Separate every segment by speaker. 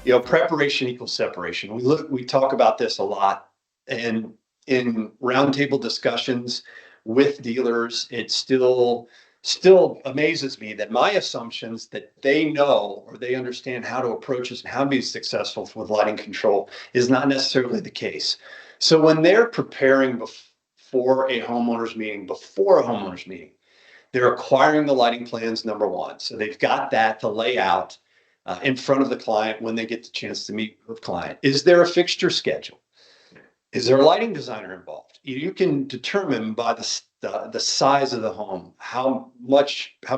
Speaker 1: Preparation equals separation. We talk about this a lot, and in roundtable discussions with dealers, it still amazes me that my assumptions that they know or they understand how to approach this and how to be successful with lighting control is not necessarily the case. So when they're preparing before a homeowner's meeting, they're acquiring the lighting plans, number one. So they've got that to lay out in front of the client when they get the chance to meet with client. Is there a fixture schedule? Is there a lighting designer involved? You can determine by the size of the home, how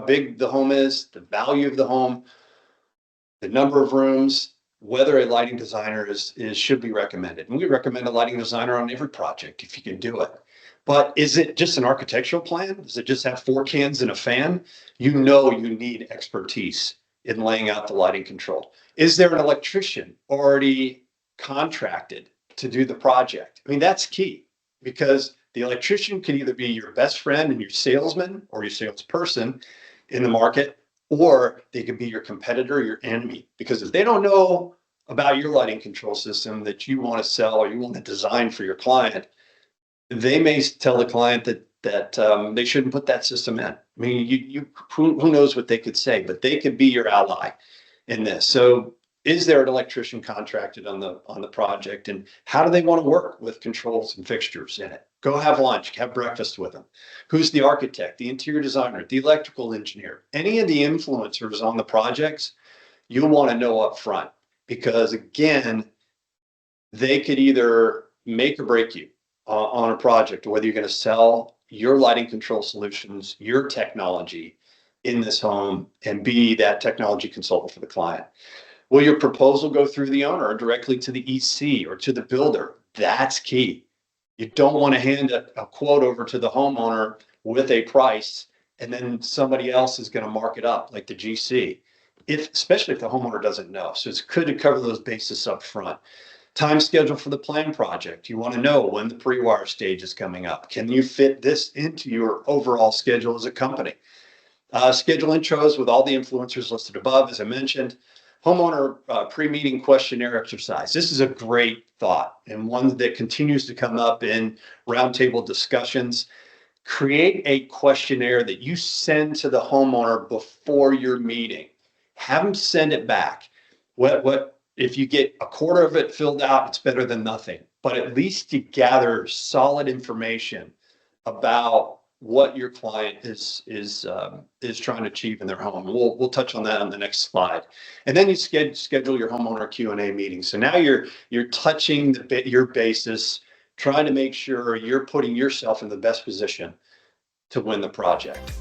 Speaker 1: big the home is, the value of the home, the number of rooms, whether a lighting designer should be recommended. And we recommend a lighting designer on every project if you can do it. But is it just an architectural plan? Does it just have four cans and a fan? You need expertise in laying out the lighting control. Is there an electrician already contracted to do the project? I mean, that's key, because the electrician can either be your best friend and your salesman or your salesperson in the market, or they could be your competitor, your enemy. Because if they don't know about your lighting control system that you want to sell or you want to design for your client, they may tell the client that they shouldn't put that system in. I mean, who knows what they could say, but they could be your ally in this. So is there an electrician contracted on the project, and how do they want to work with controls and fixtures in it? Go have lunch, have breakfast with them. Who's the architect, the interior designer, the electrical engineer? Any of the influencers on the projects, you'll want to know up front, because again, they could either make or break you on a project, whether you're going to sell your lighting control solutions, your technology in this home, and be that technology consultant for the client. Will your proposal go through the owner or directly to the EC or to the builder? That's key. You don't want to hand a quote over to the homeowner with a price, and then somebody else is going to mark it up like the GC, especially if the homeowner doesn't know. So it's good to cover those bases up front. Time schedule for the plan project. You want to know when the pre-wire stage is coming up. Can you fit this into your overall schedule as a company? Schedule intros with all the influencers listed above, as I mentioned. Homeowner pre-meeting questionnaire exercise. This is a great thought, and one that continues to come up in roundtable discussions. Create a questionnaire that you send to the homeowner before your meeting. Have them send it back. What if you get a quarter of it filled out, it's better than nothing. But at least you gather solid information about what your client is trying to achieve in their home. We'll touch on that on the next slide. And then you schedule your homeowner Q&A meeting. So now you're touching your basis, trying to make sure you're putting yourself in the best position to win the project.